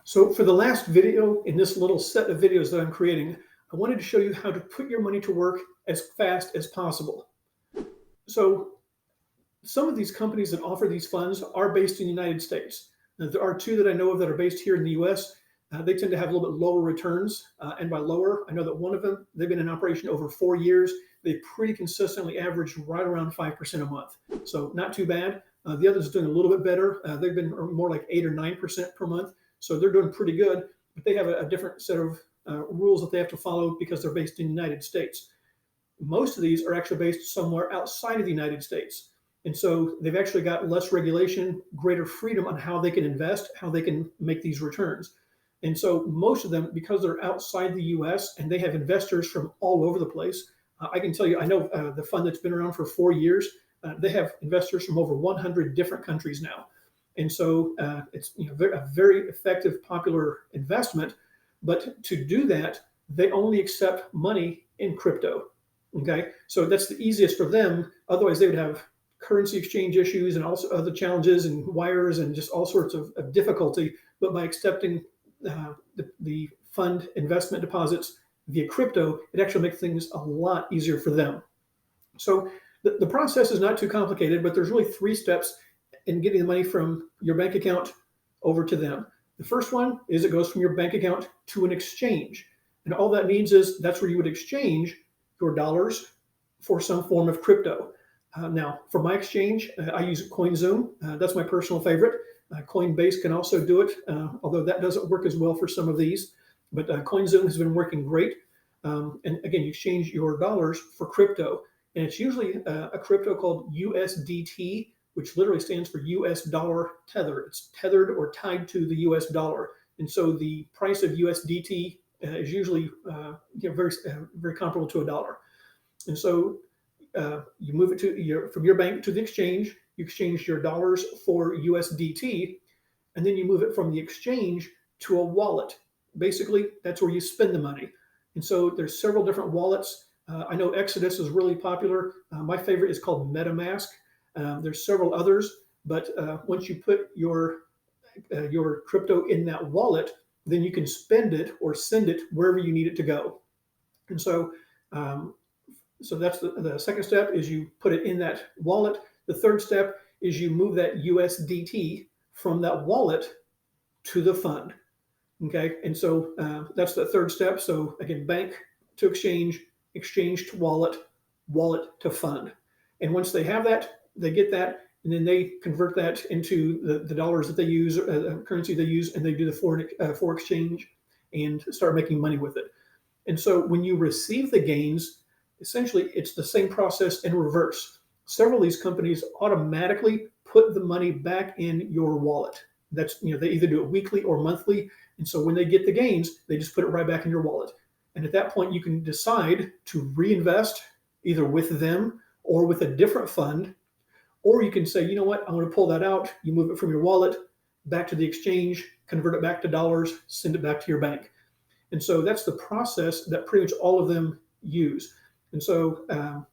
So for the last video in this little set of videos that I'm creating, I wanted to show you how to put your money to work as fast as possible. So some of these companies that offer these funds are based in the United States. Now, there are two that I know of that are based here in the US. They tend to have a little bit lower returns. And by lower, I know that one of them, they've been in operation over 4 years. They pretty consistently average right around 5% a month. So not too bad. The others are doing a little bit better. They've been more like 8 or 9% per month. So they're doing pretty good, but they have a different set of rules that they have to follow because they're based in the United States. Most of these are actually based somewhere outside of the United States. And so they've actually got less regulation, greater freedom on how they can invest, how they can make these returns. And so most of them, because they're outside the US and they have investors from all over the place, I can tell you, I know the fund that's been around for 4 years, they have investors from over 100 different countries now. And so it's a very effective, popular investment. But to do that, they only accept money in crypto. Okay, so that's the easiest for them. Otherwise, they would have currency exchange issues and also other challenges and wires and just all sorts of difficulty. But by accepting the fund investment deposits via crypto, it actually makes things a lot easier for them. So the process is not too complicated, but there's really 3 steps in getting the money from your bank account over to them. The first one is it goes from your bank account to an exchange. And all that means is that's where you would exchange your dollars for some form of crypto. Now, for my exchange, I use CoinZoom. That's my personal favorite. Coinbase can also do it, although that doesn't work as well for some of these. But CoinZoom has been working great. And again, you exchange your dollars for crypto. And it's usually a crypto called USDT, which literally stands for US dollar tether. It's tethered or tied to the US dollar. And so the price of USDT is usually very comparable to a dollar. And so you move it from your bank to the exchange, you exchange your dollars for USDT, and then you move it from the exchange to a wallet. Basically, that's where you spend the money. And so there's several different wallets. I know Exodus is really popular. My favorite is called MetaMask. There's several others, but once you put your crypto in that wallet, then you can spend it or send it wherever you need it to go. And so, so that's the second step is you put it in that wallet. The third step is you move that USDT from that wallet to the fund. Okay, and so that's the third step. So again, bank to exchange, exchange to wallet, wallet to fund. And once they have that, they get that, and then they convert that into the dollars that they use, currency they use, and they do the foreign exchange and start making money with it. And so when you receive the gains, essentially it's the same process in reverse. Several of these companies automatically put the money back in your wallet. That's, they either do it weekly or monthly. And so when they get the gains, they just put it right back in your wallet. And at that point, you can decide to reinvest either with them or with a different fund. Or you can say, you know what, I'm going to pull that out. You move it from your wallet back to the exchange, convert it back to dollars, send it back to your bank. And so that's the process that pretty much all of them use. And so,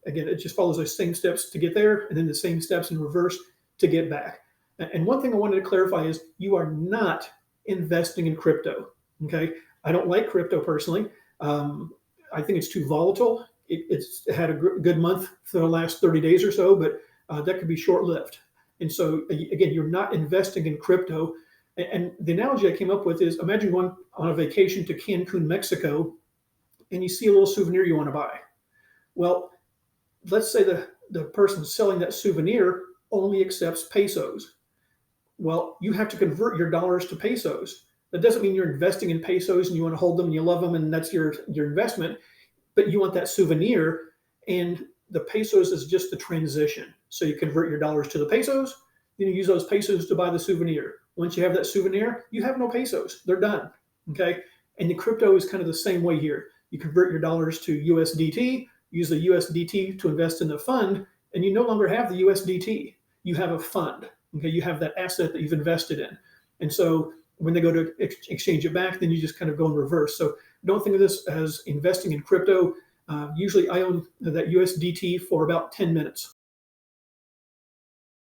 again, it just follows those same steps to get there and then the same steps in reverse to get back. And one thing I wanted to clarify is you are not investing in crypto, okay? I don't like crypto personally. I think it's too volatile. It's had a good month for the last 30 days or so, but that could be short-lived. And so, again, you're not investing in crypto. And the analogy I came up with is imagine going on a vacation to Cancun, Mexico, and you see a little souvenir you want to buy. Well, let's say the person selling that souvenir only accepts pesos. Well, you have to convert your dollars to pesos. That doesn't mean you're investing in pesos and you want to hold them and you love them and that's your investment, but you want that souvenir, and the pesos is just the transition. So you convert your dollars to the pesos, then you use those pesos to buy the souvenir. Once you have that souvenir, you have no pesos. They're done, okay? And the crypto is kind of the same way here. You convert your dollars to USDT, use the USDT to invest in the fund, and you no longer have the USDT. You have a fund, okay? You have that asset that you've invested in. And so when they go to exchange it back, then you just kind of go in reverse. So don't think of this as investing in crypto. Usually I own that USDT for about 10 minutes.